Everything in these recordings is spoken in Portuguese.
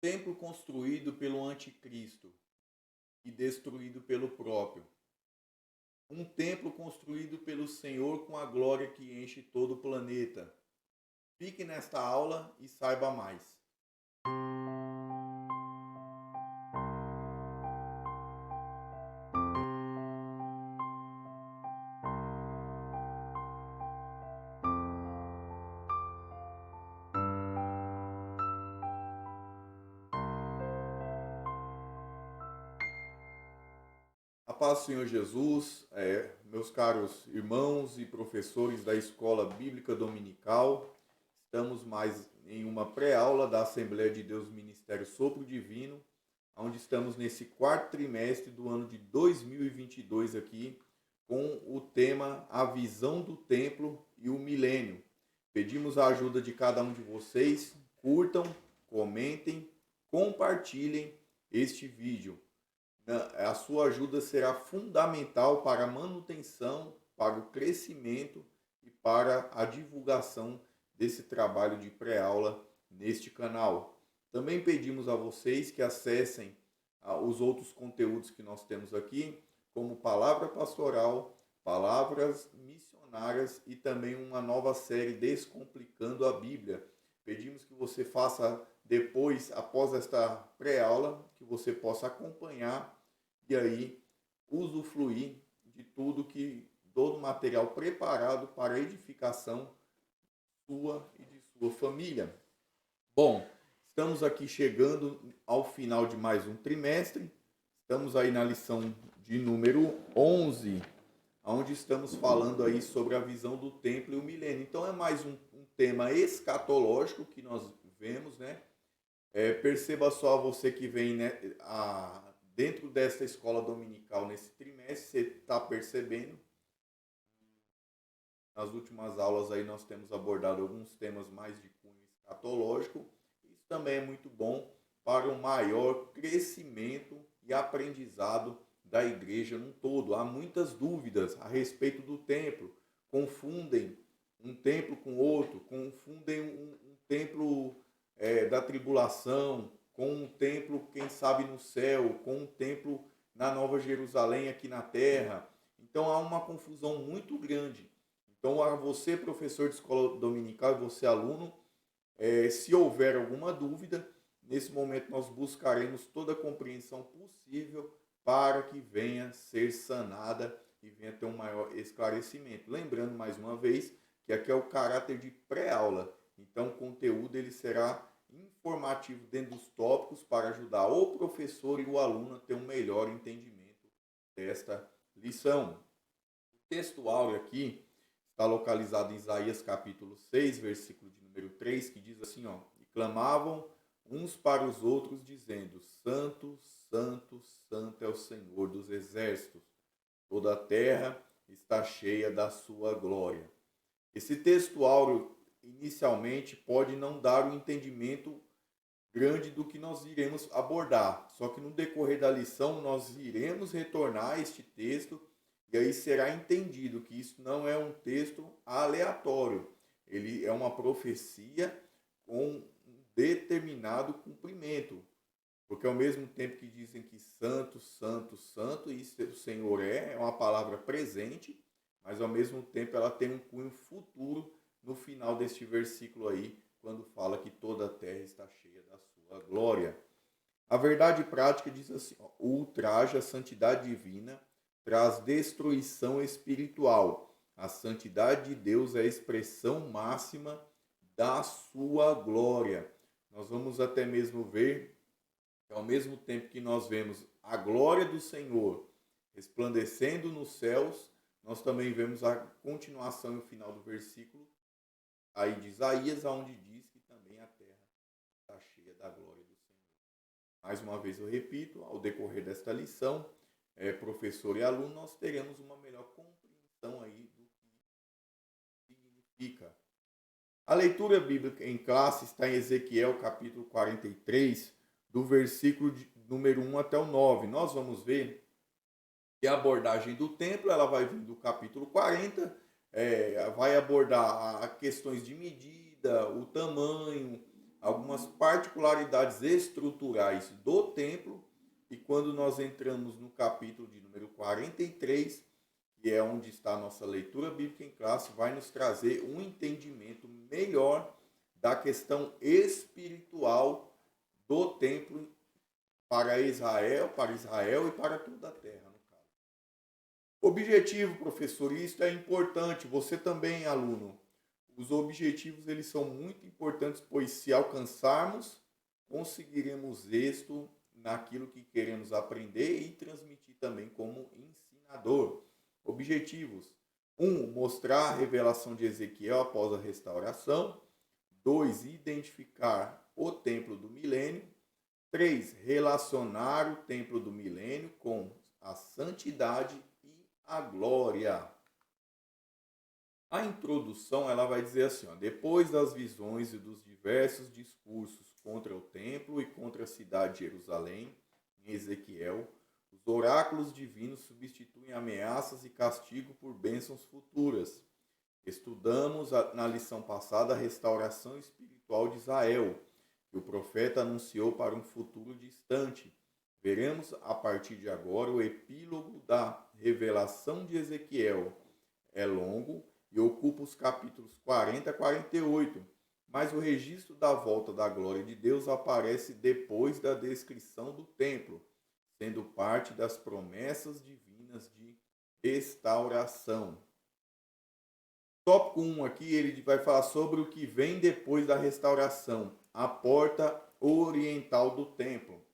Templo construído pelo anticristo e destruído pelo próprio. Um templo construído pelo Senhor com a glória que enche todo o planeta. Fique nesta aula e saiba mais. A paz do Senhor Jesus, meus caros irmãos e professores da Escola Bíblica Dominical, estamos mais em uma pré-aula da Assembleia de Deus Ministério Sopro Divino, onde estamos nesse quarto trimestre do ano de 2022 aqui, com o tema A Visão do Templo e o Milênio. Pedimos a ajuda de cada um de vocês, curtam, comentem, compartilhem este vídeo. A sua ajuda será fundamental para a manutenção, para o crescimento e para a divulgação desse trabalho de pré-aula neste canal. Também pedimos a vocês que acessem os outros conteúdos que nós temos aqui, como Palavra Pastoral, Palavras Missionárias e também uma nova série Descomplicando a Bíblia. Pedimos que você faça depois, após esta pré-aula, que você possa acompanhar e aí usufruir de todo o material preparado para a edificação sua e de sua família. Bom, estamos aqui chegando ao final de mais um trimestre. Estamos aí na lição de número 11, onde estamos falando aí sobre a visão do templo e o milênio. Então é mais um tema escatológico que nós vemos, né? Perceba só você que vem, né, dentro dessa escola dominical nesse trimestre, você está percebendo. Nas últimas aulas aí nós temos abordado alguns temas mais de cunho escatológico. Isso também é muito bom para um maior crescimento e aprendizado da igreja num todo. Há muitas dúvidas a respeito do templo. Confundem um templo com outro, confundem um templo da tribulação com um templo, quem sabe, no céu, com um templo na Nova Jerusalém aqui na terra. Então há uma confusão muito grande. Então, a você, professor de escola dominical, e você, aluno, se houver alguma dúvida, nesse momento nós buscaremos toda a compreensão possível para que venha ser sanada e venha ter um maior esclarecimento. Lembrando, mais uma vez, que aqui é o caráter de pré-aula. Então, o conteúdo ele será informativo dentro dos tópicos para ajudar o professor e o aluno a ter um melhor entendimento desta lição. O texto áureo aqui está localizado em Isaías capítulo 6, versículo de número 3, que diz assim, e clamavam uns para os outros, dizendo, Santo, Santo, Santo é o Senhor dos exércitos, toda a terra está cheia da sua glória. Esse texto áureo, inicialmente, pode não dar um entendimento grande do que nós iremos abordar, só que no decorrer da lição nós iremos retornar a este texto. E aí será entendido que isso não é um texto aleatório. Ele é uma profecia com um determinado cumprimento. Porque ao mesmo tempo que dizem que santo, santo, santo, isso o Senhor é uma palavra presente, mas ao mesmo tempo ela tem um cunho futuro no final deste versículo aí, quando fala que toda a terra está cheia da sua glória. A verdade prática diz assim, o ultraje à santidade divina traz destruição espiritual. A santidade de Deus é a expressão máxima da sua glória. Nós vamos até mesmo ver que ao mesmo tempo que nós vemos a glória do Senhor resplandecendo nos céus, nós também vemos a continuação e o final do versículo aí de Isaías, onde diz que também a terra está cheia da glória do Senhor. Mais uma vez eu repito, ao decorrer desta lição, professor e aluno, nós teremos uma melhor compreensão aí do que significa. A leitura bíblica em classe está em Ezequiel capítulo 43, do versículo número 1 até o 9. Nós vamos ver que a abordagem do templo ela vai vir do capítulo 40, vai abordar questões de medida, o tamanho, algumas particularidades estruturais do templo, e quando nós entramos no capítulo de número 43, que é onde está a nossa leitura bíblica em classe, vai nos trazer um entendimento melhor da questão espiritual do templo para Israel e para toda a terra, no caso. Objetivo, professor, isso é importante. Você também, aluno. Os objetivos, eles são muito importantes, pois se alcançarmos, conseguiremos êxito naquilo que queremos aprender e transmitir também como ensinador. Objetivos: 1. Mostrar a revelação de Ezequiel após a restauração. 2. Identificar o templo do milênio. 3. Relacionar o templo do milênio com a santidade e a glória. A introdução, ela vai dizer assim, ó, depois das visões e dos diversos discursos contra o templo e contra a cidade de Jerusalém, em Ezequiel, os oráculos divinos substituem ameaças e castigo por bênçãos futuras. Estudamos na lição passada a restauração espiritual de Israel, que o profeta anunciou para um futuro distante. Veremos a partir de agora o epílogo da revelação de Ezequiel. É longo e ocupa os capítulos 40 a 48, mas o registro da volta da glória de Deus aparece depois da descrição do templo, sendo parte das promessas divinas de restauração. Tópico 1 aqui, ele vai falar sobre o que vem depois da restauração, a porta oriental do templo.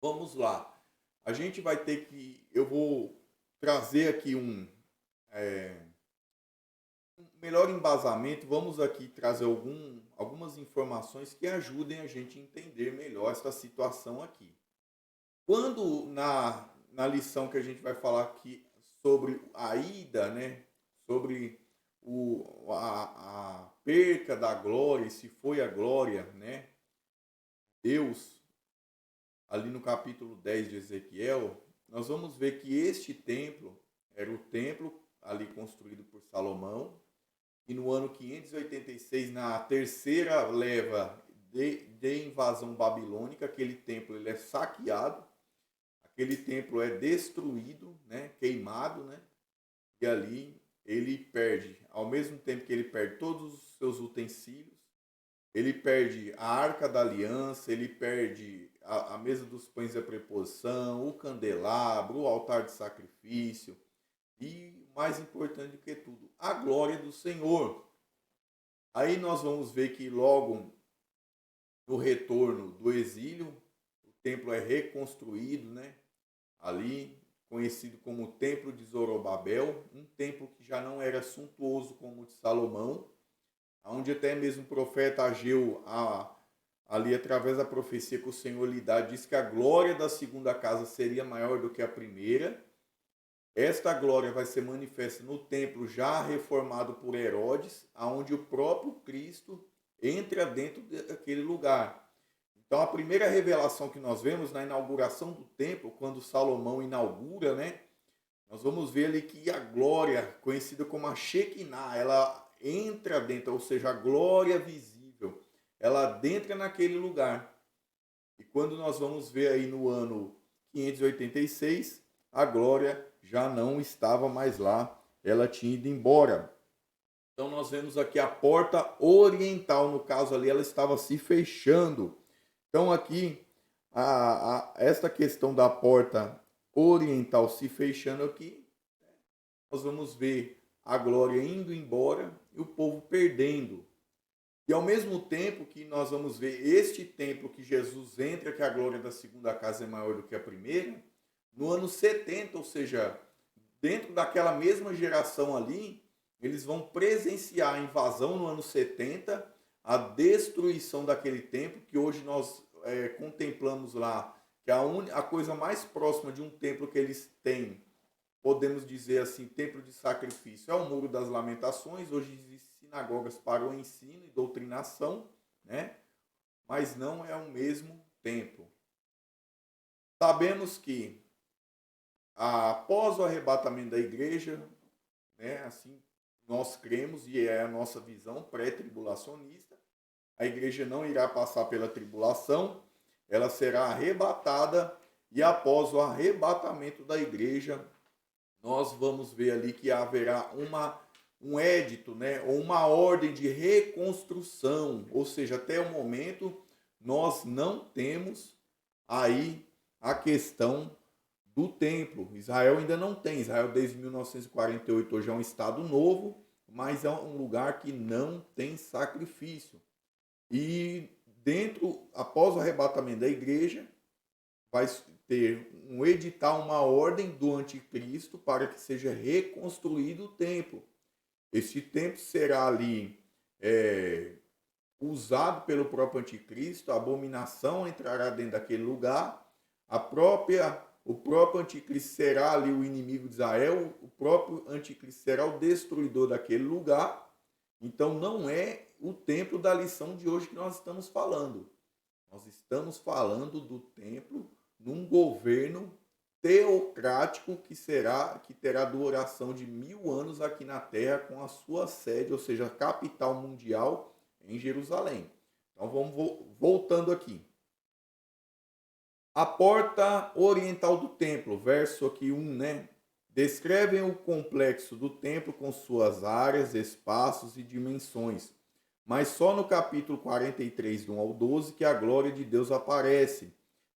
Vamos lá. A gente vai ter que, eu vou trazer aqui um melhor embasamento, vamos aqui trazer algumas informações que ajudem a gente a entender melhor essa situação aqui. Quando na lição que a gente vai falar aqui sobre a ida, né, sobre a perca da glória, se foi a glória, né, Deus, ali no capítulo 10 de Ezequiel, nós vamos ver que este templo era o templo ali construído por Salomão, e no ano 586, na terceira leva de invasão babilônica, aquele templo ele é saqueado, aquele templo é destruído, né, queimado, né, e ali ele perde, ao mesmo tempo que ele perde todos os seus utensílios, ele perde a arca da aliança, ele perde a mesa dos pães da preposição, o candelabro, o altar de sacrifício, e mais importante do que tudo, a glória do Senhor. Aí nós vamos ver que logo no retorno do exílio, o templo é reconstruído, né? Ali, conhecido como o Templo de Zorobabel, um templo que já não era suntuoso como o de Salomão, onde até mesmo o profeta Ageu, ali através da profecia que o Senhor lhe dá, diz que a glória da segunda casa seria maior do que a primeira. Esta glória vai ser manifesta no templo já reformado por Herodes, aonde o próprio Cristo entra dentro daquele lugar. Então a primeira revelação que nós vemos na inauguração do templo, quando Salomão inaugura, né? Nós vamos ver ali que a glória, conhecida como a Shekinah, ela entra dentro, ou seja, a glória visível, ela adentra naquele lugar. E quando nós vamos ver aí no ano 586, a glória já não estava mais lá, ela tinha ido embora. Então nós vemos aqui a porta oriental, no caso ali, ela estava se fechando. Então aqui, esta questão da porta oriental se fechando aqui, nós vamos ver a glória indo embora e o povo perdendo. E ao mesmo tempo que nós vamos ver este templo que Jesus entra, que a glória da segunda casa é maior do que a primeira, no ano 70, ou seja, dentro daquela mesma geração ali, eles vão presenciar a invasão no ano 70, a destruição daquele templo, que hoje nós contemplamos lá, que a coisa mais próxima de um templo que eles têm, podemos dizer assim, templo de sacrifício, é o Muro das Lamentações. Hoje existem sinagogas para o ensino e doutrinação, né? Mas não é o mesmo templo. Sabemos que após o arrebatamento da igreja, né, assim nós cremos, e é a nossa visão pré-tribulacionista, a igreja não irá passar pela tribulação, ela será arrebatada, e após o arrebatamento da igreja, nós vamos ver ali que haverá um édito, né, ou uma ordem de reconstrução, ou seja, até o momento nós não temos aí a questão do templo. Israel ainda não tem. Israel desde 1948 hoje é um estado novo, mas é um lugar que não tem sacrifício. E após o arrebatamento da igreja, vai ter um edital, uma ordem do anticristo para que seja reconstruído o templo. Esse templo será ali usado pelo próprio anticristo, a abominação entrará dentro daquele lugar, o próprio anticristo será ali o inimigo de Israel, o próprio anticristo será o destruidor daquele lugar. Então não é o templo da lição de hoje que nós estamos falando. Nós estamos falando do templo num governo teocrático que terá duração de 1000 anos aqui na Terra, com a sua sede, ou seja, a capital mundial em Jerusalém. Então vamos voltando aqui. A porta oriental do templo, verso aqui 1, né? Descrevem o complexo do templo com suas áreas, espaços e dimensões. Mas só no capítulo 43, do 1 ao 12, que a glória de Deus aparece.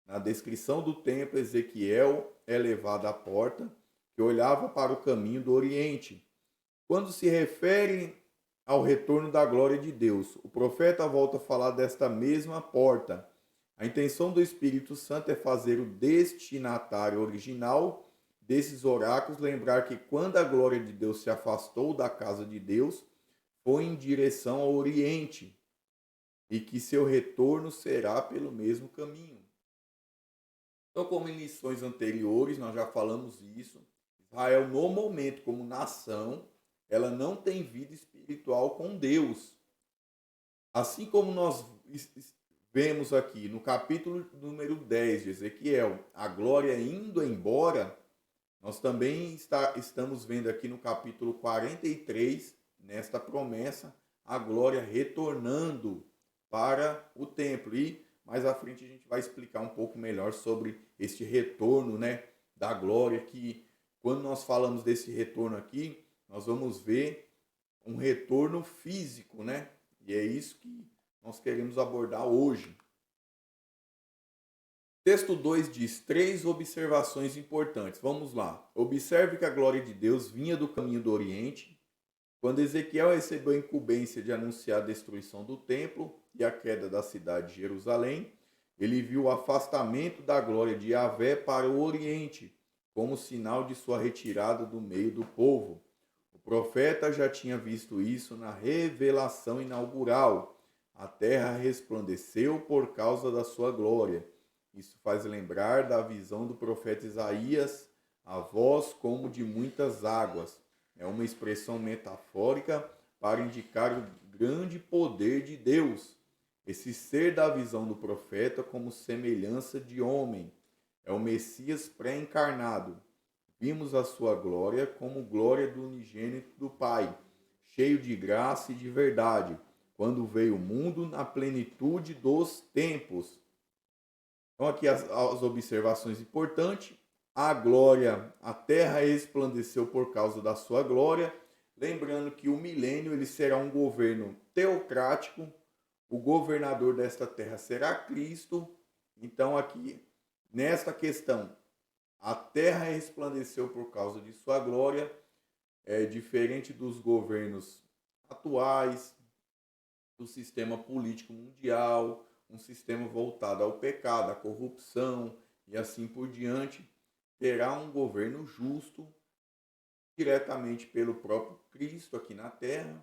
Na descrição do templo, Ezequiel é levado à porta, que olhava para o caminho do Oriente. Quando se refere ao retorno da glória de Deus, o profeta volta a falar desta mesma porta. A intenção do Espírito Santo é fazer o destinatário original desses oráculos lembrar que quando a glória de Deus se afastou da casa de Deus, foi em direção ao Oriente, e que seu retorno será pelo mesmo caminho. Então, como em lições anteriores, nós já falamos isso, Israel, no momento, como nação, ela não tem vida espiritual com Deus. Assim como nós vemos aqui no capítulo número 10 de Ezequiel, a glória indo embora, nós também estamos vendo aqui no capítulo 43, nesta promessa, a glória retornando para o templo. E mais à frente a gente vai explicar um pouco melhor sobre este retorno, né, da glória, que quando nós falamos desse retorno aqui, nós vamos ver um retorno físico, né? E é isso que nós queremos abordar hoje. Texto 2 diz 3 observações importantes. Vamos lá. Observe que a glória de Deus vinha do caminho do Oriente. Quando Ezequiel recebeu a incumbência de anunciar a destruição do templo e a queda da cidade de Jerusalém, ele viu o afastamento da glória de Yahvé para o Oriente, como sinal de sua retirada do meio do povo. O profeta já tinha visto isso na revelação inaugural. A terra resplandeceu por causa da sua glória. Isso faz lembrar da visão do profeta Isaías, a voz como de muitas águas. É uma expressão metafórica para indicar o grande poder de Deus. Esse ser da visão do profeta como semelhança de homem. É o Messias pré-encarnado. Vimos a sua glória como glória do unigênito do Pai, cheio de graça e de verdade, quando veio o mundo na plenitude dos tempos. Então aqui as observações importantes. A glória, a terra resplandeceu por causa da sua glória. Lembrando que o milênio ele será um governo teocrático. O governador desta terra será Cristo. Então aqui, nesta questão, a terra resplandeceu por causa de sua glória. É diferente dos governos atuais, do sistema político mundial, um sistema voltado ao pecado, à corrupção e assim por diante. Terá um governo justo, diretamente pelo próprio Cristo aqui na terra,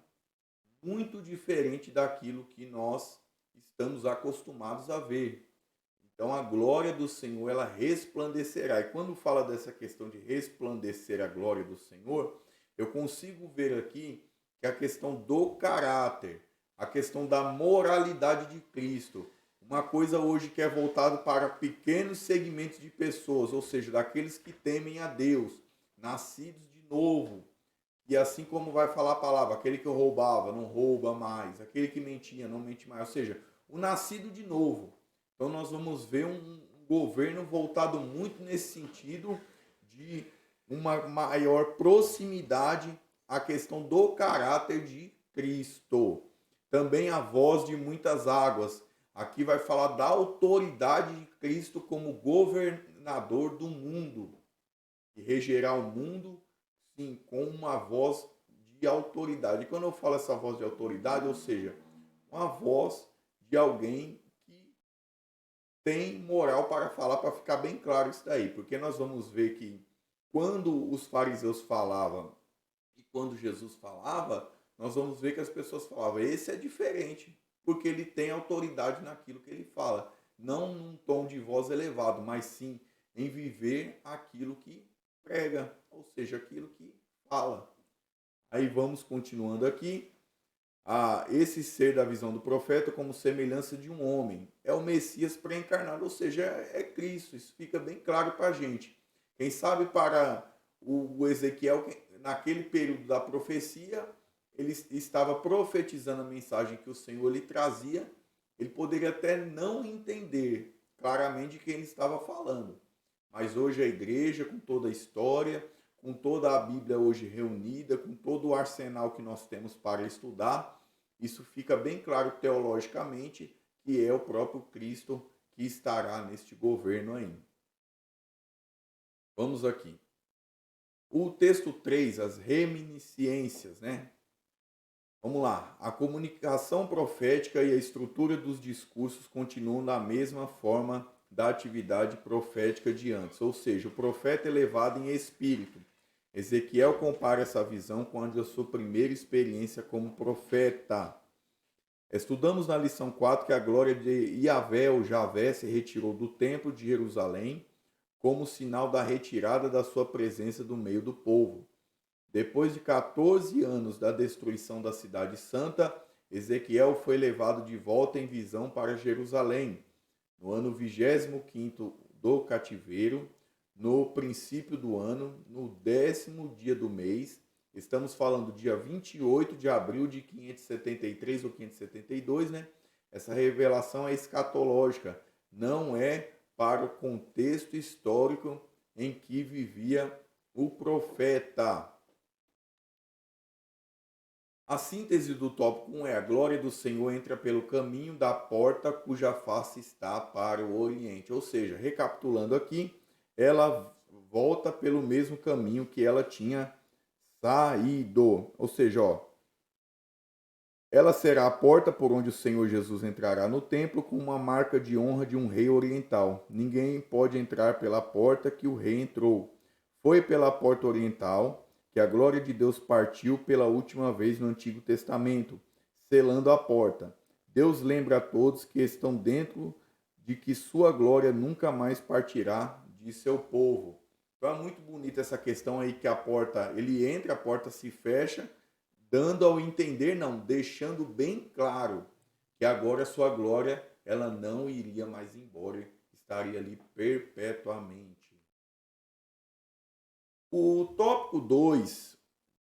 muito diferente daquilo que nós estamos acostumados a ver. Então a glória do Senhor, ela resplandecerá. E quando fala dessa questão de resplandecer a glória do Senhor, eu consigo ver aqui que a questão do caráter, a questão da moralidade de Cristo, uma coisa hoje que é voltado para pequenos segmentos de pessoas, ou seja, daqueles que temem a Deus, nascidos de novo, E assim como vai falar a palavra, aquele que roubava, não rouba mais, aquele que mentia, não mente mais. Ou seja, o nascido de novo. Então nós vamos ver um governo voltado muito nesse sentido de uma maior proximidade à questão do caráter de Cristo. Também a voz de muitas águas. Aqui vai falar da autoridade de Cristo como governador do mundo, que regerá o mundo, sim, com uma voz de autoridade. E quando eu falo essa voz de autoridade, ou seja, uma voz de alguém que tem moral para falar, para ficar bem claro isso daí. Porque nós vamos ver que quando os fariseus falavam e quando Jesus falava, nós vamos ver que as pessoas falavam, esse é diferente, porque ele tem autoridade naquilo que ele fala. Não num tom de voz elevado, mas sim em viver aquilo que prega, ou seja, aquilo que fala. Aí vamos continuando aqui. Esse ser da visão do profeta como semelhança de um homem. É o Messias pré-encarnado, ou seja, é Cristo. Isso fica bem claro para a gente. Quem sabe para o Ezequiel, naquele período da profecia, ele estava profetizando a mensagem que o Senhor lhe trazia. Ele poderia até não entender claramente de quem ele estava falando. Mas hoje a igreja, com toda a história, com toda a Bíblia hoje reunida, com todo o arsenal que nós temos para estudar, isso fica bem claro teologicamente que é o próprio Cristo que estará neste governo ainda. Vamos aqui. O texto 3, as reminiscências, né? Vamos lá. A comunicação profética e a estrutura dos discursos continuam da mesma forma da atividade profética de antes, ou seja, o profeta é levado em espírito. Ezequiel compara essa visão com a sua primeira experiência como profeta. Estudamos na lição 4 que a glória de Yahvé ou Javé se retirou do templo de Jerusalém como sinal da retirada da sua presença do meio do povo. Depois de 14 anos da destruição da cidade santa, Ezequiel foi levado de volta em visão para Jerusalém, no ano 25º do cativeiro, no princípio do ano, no 10º dia do mês. Estamos falando dia 28 de abril de 573 ou 572, né? Essa revelação é escatológica, não é para o contexto histórico em que vivia o profeta. A síntese do tópico 1 é: a glória do Senhor entra pelo caminho da porta cuja face está para o oriente. Ou seja, recapitulando aqui, ela volta pelo mesmo caminho que ela tinha saído. Ou seja, ela será a porta por onde o Senhor Jesus entrará no templo com uma marca de honra de um rei oriental. Ninguém pode entrar pela porta que o rei entrou. Foi pela porta oriental que a glória de Deus partiu pela última vez no Antigo Testamento, selando a porta. Deus lembra a todos que estão dentro de que sua glória nunca mais partirá de seu povo. Então é muito bonita essa questão aí que a porta, ele entra, a porta se fecha, dando ao entender, não, deixando bem claro que agora a sua glória, ela não iria mais embora, estaria ali perpetuamente. O tópico 2,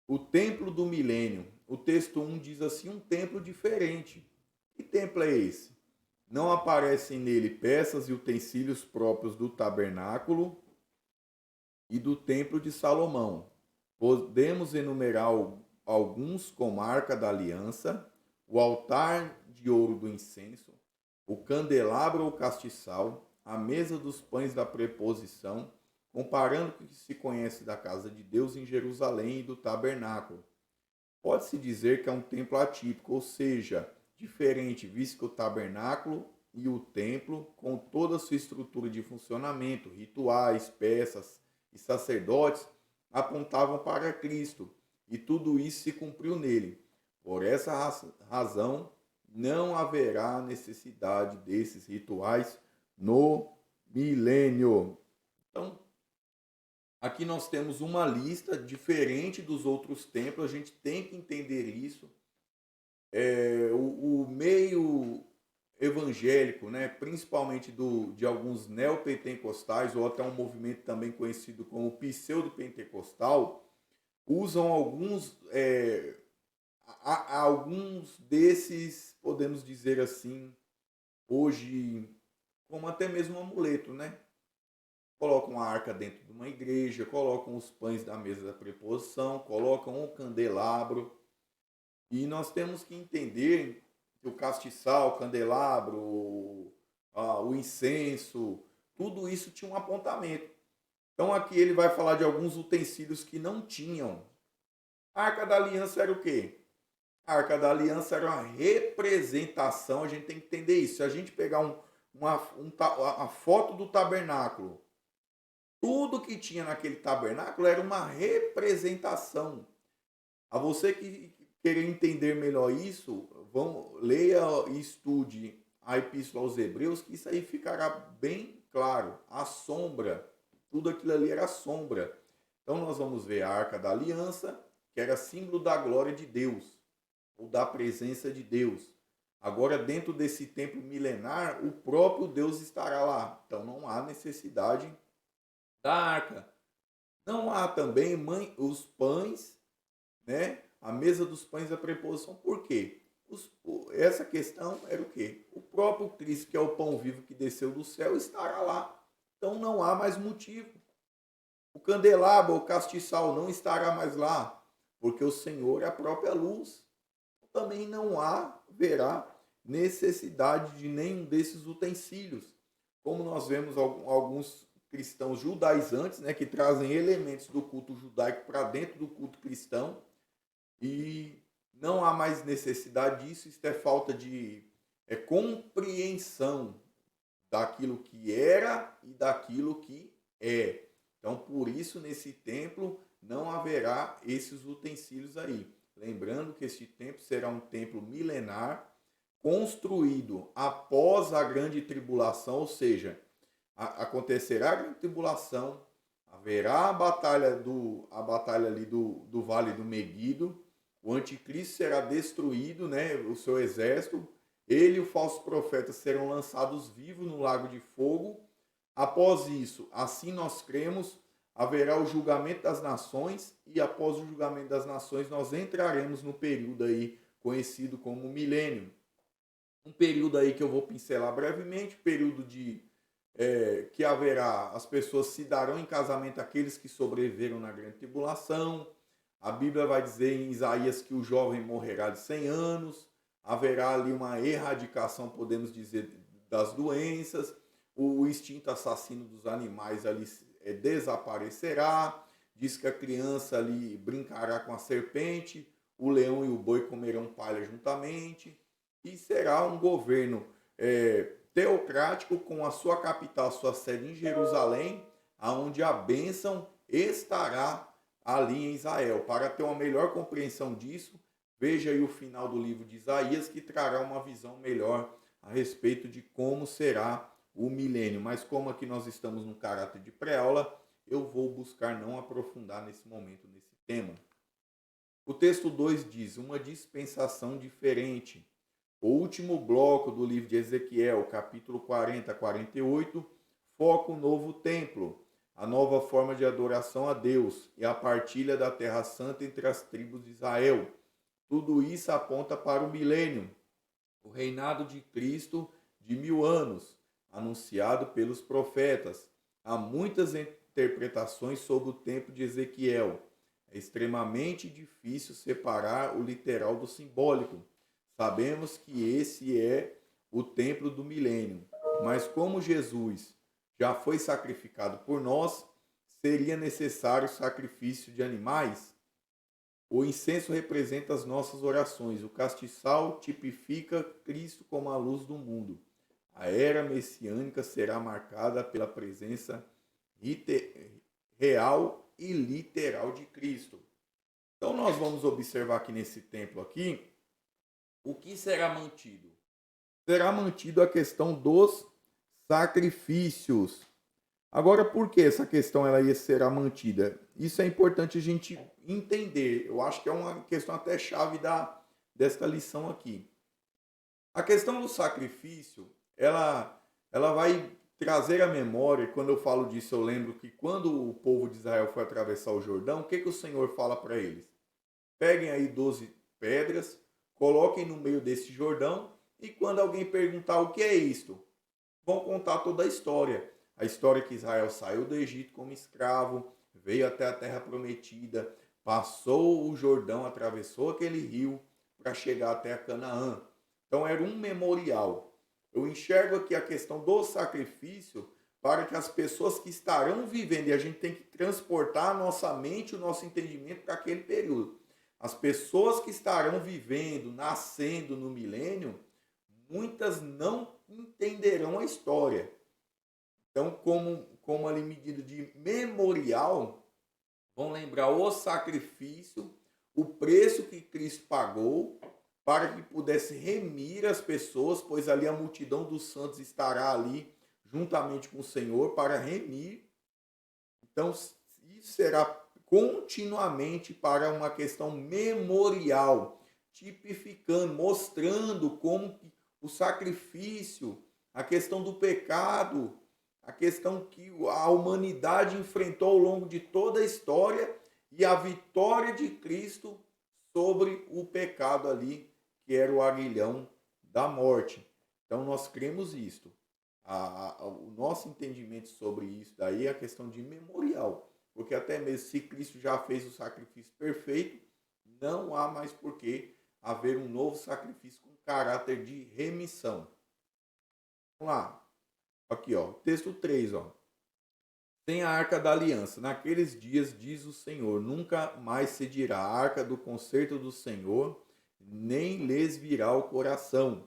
o templo do milênio. O texto 1 diz assim, um templo diferente. Que templo é esse? Não aparecem nele peças e utensílios próprios do tabernáculo e do templo de Salomão. Podemos enumerar alguns como a Arca da Aliança, o altar de ouro do incenso, o candelabro ou castiçal, a mesa dos pães da preposição, comparando com o que se conhece da casa de Deus em Jerusalém e do tabernáculo. Pode-se dizer que é um templo atípico, ou seja, diferente, visto que o tabernáculo e o templo, com toda a sua estrutura de funcionamento, rituais, peças e sacerdotes, apontavam para Cristo, e tudo isso se cumpriu nele. Por essa razão, não haverá necessidade desses rituais no milênio. Então, aqui nós temos uma lista diferente dos outros templos, a gente tem que entender isso. O meio evangélico, né, principalmente de alguns neopentecostais, ou até um movimento também conhecido como pseudo-pentecostal, usam alguns desses, podemos dizer assim, hoje, como até mesmo um amuleto, né? Colocam a arca dentro de uma igreja, colocam os pães da mesa da preposição, colocam o candelabro. E nós temos que entender que o castiçal, o candelabro, o incenso, tudo isso tinha um apontamento. Então aqui ele vai falar de alguns utensílios que não tinham. A Arca da Aliança era o quê? A Arca da Aliança era uma representação, a gente tem que entender isso. Se a gente pegar a foto do tabernáculo, tudo que tinha naquele tabernáculo era uma representação. A você que querer entender melhor isso, leia e estude a Epístola aos Hebreus, que isso aí ficará bem claro. A sombra, tudo aquilo ali era sombra. Então nós vamos ver a Arca da Aliança, que era símbolo da glória de Deus, ou da presença de Deus. Agora, dentro desse templo milenar, o próprio Deus estará lá. Então não há necessidade da arca. Não há também os pães, né? A mesa dos pães da preposição. Por quê? Essa questão era o quê? O próprio Cristo, que é o pão vivo que desceu do céu, estará lá. Então não há mais motivo. O candelabro, o castiçal não estará mais lá, porque o Senhor é a própria luz. Também não haverá necessidade de nenhum desses utensílios. Como nós vemos alguns cristãos judaizantes, né, que trazem elementos do culto judaico para dentro do culto cristão, e não há mais necessidade disso. Isso é falta de compreensão daquilo que era e daquilo que é. Então, por isso, nesse templo não haverá esses utensílios aí. Lembrando que este templo será um templo milenar, construído após a grande tribulação, ou seja, acontecerá a grande tribulação, haverá a batalha ali do Vale do Meguido, o anticristo será destruído, né, o seu exército, ele e o falso profeta serão lançados vivos no lago de fogo. Após isso, assim nós cremos, haverá o julgamento das nações, e após o julgamento das nações nós entraremos no período aí conhecido como milênio. Um período aí que eu vou pincelar brevemente, período que haverá, as pessoas se darão em casamento aqueles que sobreviveram na grande tribulação. A Bíblia vai dizer em Isaías que o jovem morrerá de 100 anos, haverá ali uma erradicação, podemos dizer, das doenças, o instinto assassino dos animais ali desaparecerá, diz que a criança ali brincará com a serpente, o leão e o boi comerão palha juntamente, e será um governo teocrático com a sua capital, sua sede em Jerusalém, aonde a bênção estará ali em Israel. Para ter uma melhor compreensão disso, veja aí o final do livro de Isaías, que trará uma visão melhor a respeito de como será o milênio. Mas como aqui nós estamos no caráter de pré-aula, eu vou buscar não aprofundar nesse momento nesse tema. O texto 2 diz: uma dispensação diferente. O último bloco do livro de Ezequiel, capítulo 40 a 48, foca o novo templo, a nova forma de adoração a Deus e a partilha da Terra Santa entre as tribos de Israel. Tudo isso aponta para o milênio, o reinado de Cristo de 1000 anos, anunciado pelos profetas. Há muitas interpretações sobre o tempo de Ezequiel. É extremamente difícil separar o literal do simbólico. Sabemos que esse é o templo do milênio, mas como Jesus já foi sacrificado por nós, seria necessário sacrifício de animais? O incenso representa as nossas orações, o castiçal tipifica Cristo como a luz do mundo. A era messiânica será marcada pela presença real e literal de Cristo. Então nós vamos observar aqui nesse templo aqui, o que será mantido? Será mantido a questão dos sacrifícios. Agora, por que essa questão será mantida? Isso é importante a gente entender. Eu acho que é uma questão até chave desta lição aqui. A questão do sacrifício, ela vai trazer à memória, e quando eu falo disso, eu lembro que quando o povo de Israel foi atravessar o Jordão, o que, que o Senhor fala para eles? Peguem aí 12 pedras, coloquem no meio desse Jordão, e quando alguém perguntar o que é isto, vão contar toda a história. A história que Israel saiu do Egito como escravo, veio até a terra prometida, passou o Jordão, atravessou aquele rio para chegar até a Canaã. Então era um memorial. Eu enxergo aqui a questão do sacrifício para que as pessoas que estarão vivendo, e a gente tem que transportar a nossa mente, o nosso entendimento para aquele período. As pessoas que estarão vivendo, nascendo no milênio, muitas não entenderão a história. Então, como ali medida de memorial, vão lembrar o sacrifício, o preço que Cristo pagou para que pudesse remir as pessoas, pois ali a multidão dos santos estará ali juntamente com o Senhor para remir. Então, isso será continuamente para uma questão memorial, tipificando, mostrando como o sacrifício, a questão do pecado, a questão que a humanidade enfrentou ao longo de toda a história e a vitória de Cristo sobre o pecado ali, que era o aguilhão da morte. Então nós cremos isto. O nosso entendimento sobre isso daí é a questão de memorial. Porque até mesmo se Cristo já fez o sacrifício perfeito, não há mais por que haver um novo sacrifício com caráter de remissão. Vamos lá. Aqui, ó, texto 3, ó. Sem a arca da aliança, naqueles dias, diz o Senhor, nunca mais se dirá a arca do concerto do Senhor, nem lhes virá o coração,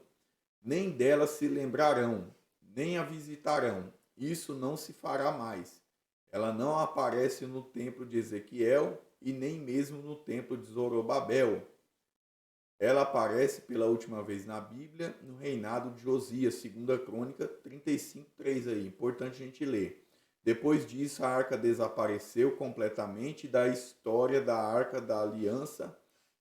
nem dela se lembrarão, nem a visitarão. Isso não se fará mais. Ela não aparece no templo de Ezequiel e nem mesmo no templo de Zorobabel. Ela aparece pela última vez na Bíblia no reinado de Josias, 2 Crônica 35:3 aí, importante a gente ler. Depois disso, a arca desapareceu completamente da história da arca da aliança,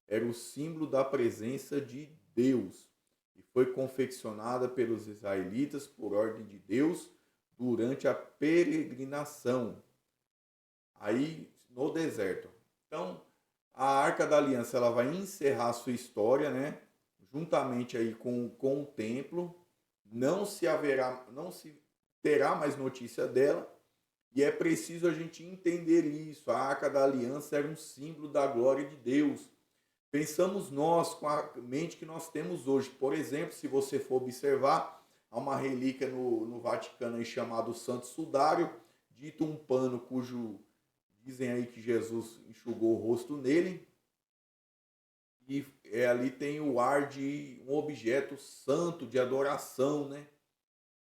era o símbolo da presença de Deus e foi confeccionada pelos israelitas por ordem de Deus durante a peregrinação aí no deserto. Então, a Arca da Aliança ela vai encerrar sua história, né? Juntamente aí com o templo, não se terá mais notícia dela, e é preciso a gente entender isso. A Arca da Aliança era um símbolo da glória de Deus. Pensamos nós com a mente que nós temos hoje. Por exemplo, se você for observar, há uma relíquia no Vaticano aí chamado Santo Sudário, dito um pano cujo dizem aí que Jesus enxugou o rosto nele. E ali tem o ar de um objeto santo, de adoração, né?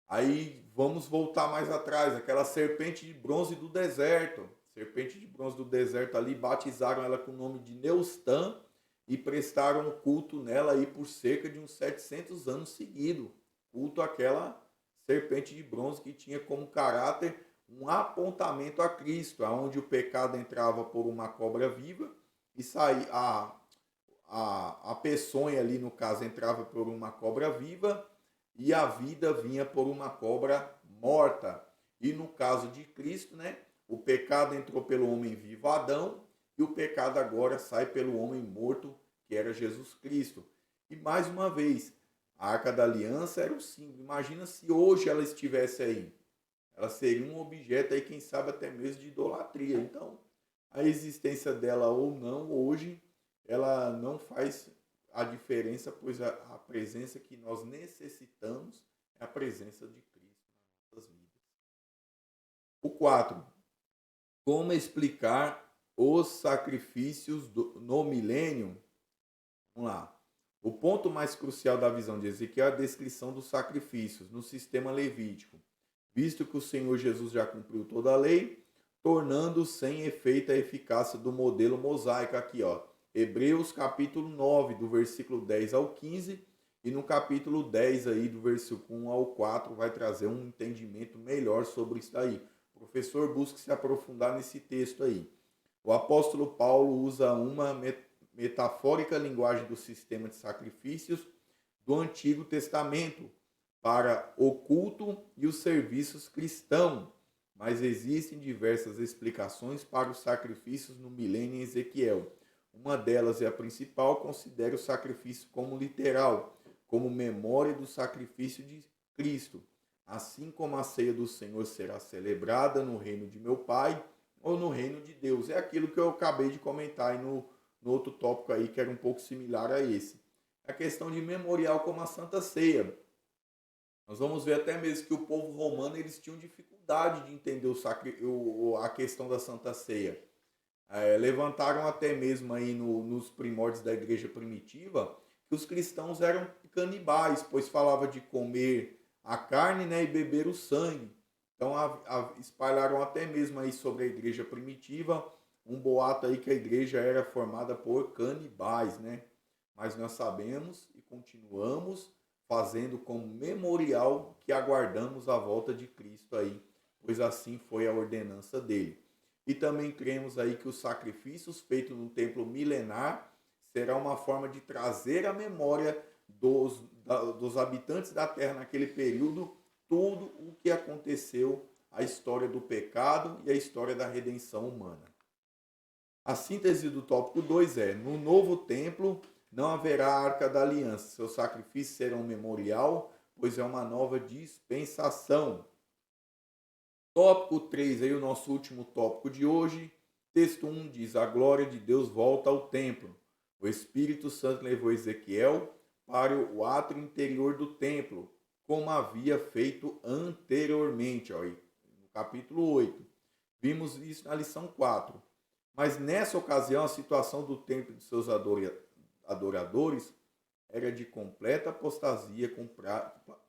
Aí vamos voltar mais atrás, aquela serpente de bronze do deserto. Serpente de bronze do deserto ali, batizaram ela com o nome de Neustã e prestaram culto nela aí por cerca de uns 700 anos seguidos. Culto àquela serpente de bronze que tinha como caráter um apontamento a Cristo, aonde o pecado entrava por uma cobra viva e saía a peçonha ali no caso entrava por uma cobra viva e a vida vinha por uma cobra morta. E no caso de Cristo, né, o pecado entrou pelo homem vivo Adão e o pecado agora sai pelo homem morto, que era Jesus Cristo. E mais uma vez, a Arca da Aliança era o símbolo. Imagina se hoje ela estivesse aí. Ela seria um objeto aí, quem sabe até mesmo de idolatria. Então, a existência dela ou não hoje, ela não faz a diferença, pois a presença que nós necessitamos é a presença de Cristo nas nossas vidas. O 4. Como explicar os sacrifícios no milênio? Vamos lá. O ponto mais crucial da visão de Ezequiel é a descrição dos sacrifícios no sistema levítico, visto que o Senhor Jesus já cumpriu toda a lei, tornando sem efeito a eficácia do modelo mosaico aqui, ó. Hebreus capítulo 9, do versículo 10 ao 15, e no capítulo 10 aí, do versículo 1 ao 4, vai trazer um entendimento melhor sobre isso aí. O professor busca se aprofundar nesse texto aí. O apóstolo Paulo usa uma metafórica linguagem do sistema de sacrifícios do Antigo Testamento para o culto e os serviços cristãos, mas existem diversas explicações para os sacrifícios no milênio em Ezequiel. Uma delas, e a principal, considera o sacrifício como literal, como memória do sacrifício de Cristo, assim como a ceia do Senhor será celebrada no reino de meu Pai ou no reino de Deus. É aquilo que eu acabei de comentar aí no outro tópico aí, que era um pouco similar a esse. A questão de memorial como a Santa Ceia. Nós vamos ver até mesmo que o povo romano eles tinham dificuldade de entender a questão da Santa Ceia. Levantaram até mesmo aí nos primórdios da igreja primitiva que os cristãos eram canibais, pois falava de comer a carne, né, e beber o sangue. Então espalharam até mesmo aí sobre a igreja primitiva um boato aí que a igreja era formada por canibais, né? Mas nós sabemos e continuamos fazendo como memorial que aguardamos a volta de Cristo aí, pois assim foi a ordenança dele. E também cremos aí que os sacrifícios feitos no templo milenar será uma forma de trazer à memória dos habitantes da terra naquele período tudo o que aconteceu, a história do pecado e a história da redenção humana. A síntese do tópico 2 é: no novo templo não haverá arca da aliança, seus sacrifícios serão um memorial, pois é uma nova dispensação. Tópico 3, aí o nosso último tópico de hoje. Texto 1 diz: a glória de Deus volta ao templo. O Espírito Santo levou Ezequiel para o átrio interior do templo, como havia feito anteriormente, ó, no capítulo 8. Vimos isso na lição 4. Mas nessa ocasião, a situação do templo e de seus adoradores era de completa apostasia com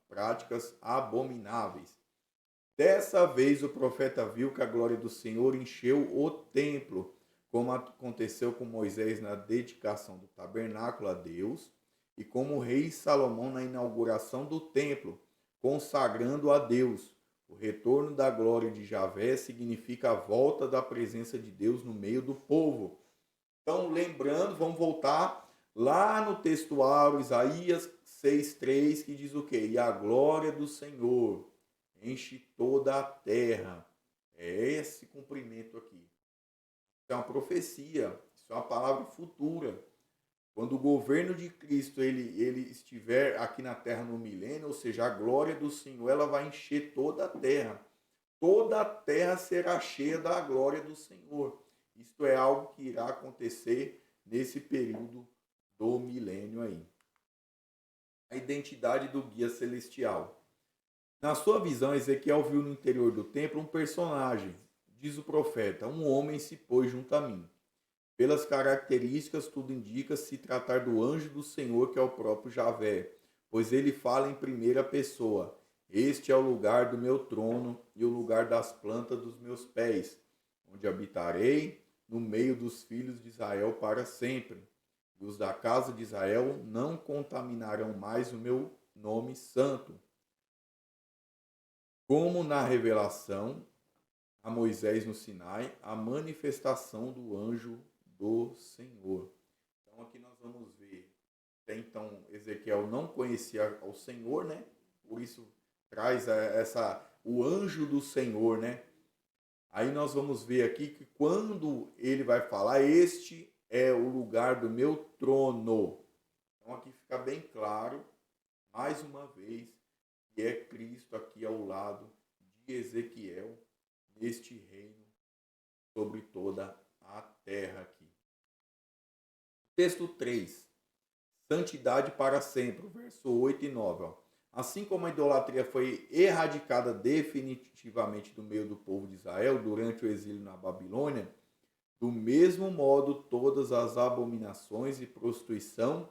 práticas abomináveis. Dessa vez o profeta viu que a glória do Senhor encheu o templo, como aconteceu com Moisés na dedicação do tabernáculo a Deus e como o rei Salomão na inauguração do templo, consagrando a Deus. O retorno da glória de Javé significa a volta da presença de Deus no meio do povo. Então, lembrando, vamos voltar lá no textuário, Isaías 6,3, que diz o quê? E a glória do Senhor enche toda a terra. É esse cumprimento aqui. Isso é uma profecia, isso é uma palavra futura. Quando o governo de Cristo ele estiver aqui na terra no milênio, ou seja, a glória do Senhor, ela vai encher toda a terra. Toda a terra será cheia da glória do Senhor. Isto é algo que irá acontecer nesse período do milênio aí. A identidade do guia celestial. Na sua visão, Ezequiel viu no interior do templo um personagem. Diz o profeta: um homem se pôs junto a mim. Pelas características, tudo indica se tratar do anjo do Senhor, que é o próprio Javé, pois ele fala em primeira pessoa: este é o lugar do meu trono e o lugar das plantas dos meus pés, onde habitarei no meio dos filhos de Israel para sempre. E os da casa de Israel não contaminarão mais o meu nome santo. Como na revelação a Moisés no Sinai, a manifestação do anjo do Senhor. Então aqui nós vamos ver, até então Ezequiel não conhecia o Senhor, né? Por isso traz o anjo do Senhor, né? Aí nós vamos ver aqui que quando ele vai falar, este é o lugar do meu trono. Então aqui fica bem claro, mais uma vez, que é Cristo aqui ao lado de Ezequiel, neste reino sobre toda a terra aqui. Texto 3. Santidade para sempre, verso 8 e 9. Ó. Assim como a idolatria foi erradicada definitivamente do meio do povo de Israel durante o exílio na Babilônia, do mesmo modo todas as abominações e prostituição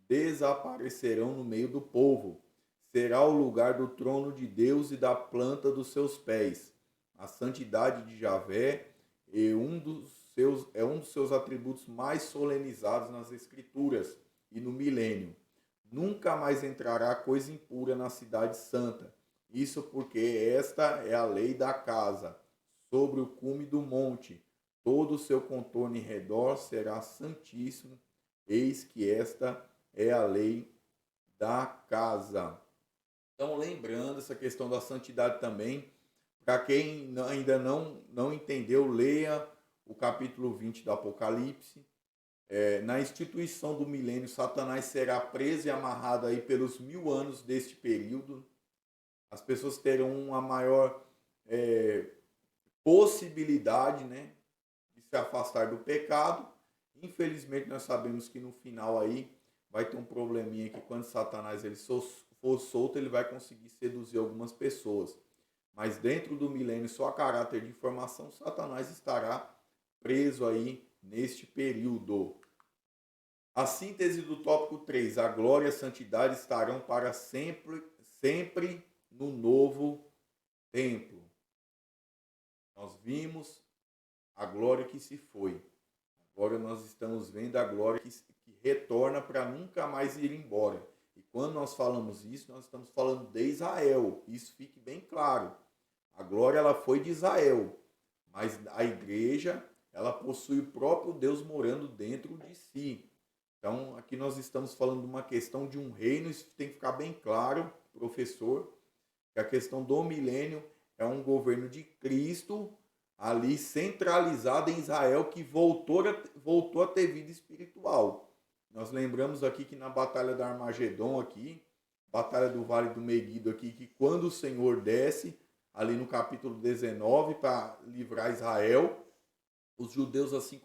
desaparecerão no meio do povo. Será o lugar do trono de Deus e da planta dos seus pés. A santidade de Javé é um dos seus atributos mais solenizados nas Escrituras e no milênio. Nunca mais entrará coisa impura na cidade santa. Isso porque esta é a lei da casa, sobre o cume do monte. Todo o seu contorno em redor será santíssimo. Eis que esta é a lei da casa. Então, lembrando essa questão da santidade também, para quem ainda não entendeu, leia o capítulo 20 do Apocalipse. Na instituição do milênio, Satanás será preso e amarrado aí pelos 1000 anos deste período. As pessoas terão uma maior é, possibilidade, né, de se afastar do pecado. Infelizmente, nós sabemos que no final aí vai ter um probleminha que quando Satanás ele for solto, ele vai conseguir seduzir algumas pessoas. Mas dentro do milênio, só a caráter de informação, Satanás estará preso aí neste período. A síntese do tópico 3, a glória e a santidade estarão para sempre, sempre no novo templo. Nós vimos a glória que se foi. Agora nós estamos vendo a glória que retorna para nunca mais ir embora. E quando nós falamos isso, nós estamos falando de Israel. Isso fique bem claro. A glória ela foi de Israel, mas a igreja ela possui o próprio Deus morando dentro de si. Então, aqui nós estamos falando de uma questão de um reino, isso tem que ficar bem claro, professor, que a questão do milênio é um governo de Cristo ali centralizado em Israel que voltou a ter vida espiritual. Nós lembramos aqui que na Batalha da Armagedon aqui, Batalha do Vale do Meguido aqui, que quando o Senhor desce, ali no capítulo 19, para livrar Israel, os judeus, assim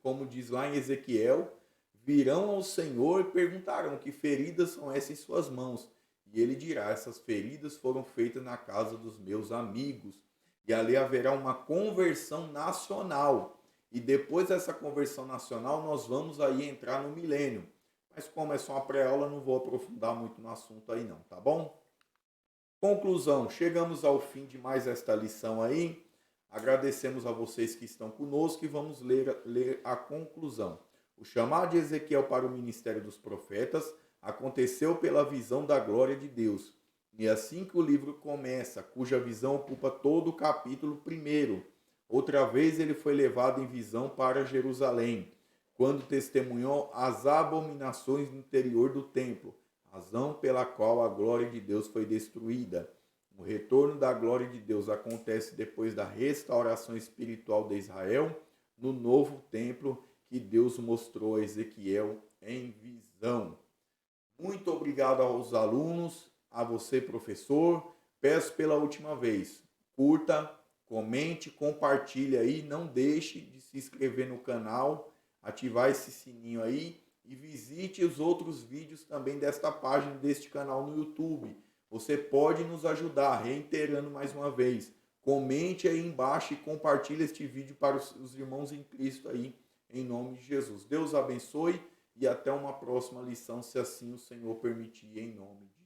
como diz lá em Ezequiel, virão ao Senhor e perguntarão que feridas são essas em suas mãos. E ele dirá, essas feridas foram feitas na casa dos meus amigos. E ali haverá uma conversão nacional. E depois dessa conversão nacional, nós vamos aí entrar no milênio. Mas como é só uma pré-aula, não vou aprofundar muito no assunto aí não, tá bom? Conclusão, chegamos ao fim de mais esta lição aí. Agradecemos a vocês que estão conosco e vamos ler a conclusão. O chamado de Ezequiel para o ministério dos profetas aconteceu pela visão da glória de Deus. E assim que o livro começa, cuja visão ocupa todo o capítulo 1. Outra vez ele foi levado em visão para Jerusalém, quando testemunhou as abominações no interior do templo, razão pela qual a glória de Deus foi destruída. O retorno da glória de Deus acontece depois da restauração espiritual de Israel no novo templo que Deus mostrou a Ezequiel em visão. Muito obrigado aos alunos, a você, professor. Peço pela última vez, curta, comente, compartilhe aí, não deixe de se inscrever no canal, ativar esse sininho aí e visite os outros vídeos também desta página, deste canal no YouTube. Você pode nos ajudar, reiterando mais uma vez. Comente aí embaixo e compartilhe este vídeo para os irmãos em Cristo aí, em nome de Jesus. Deus abençoe e até uma próxima lição, se assim o Senhor permitir, em nome de Jesus.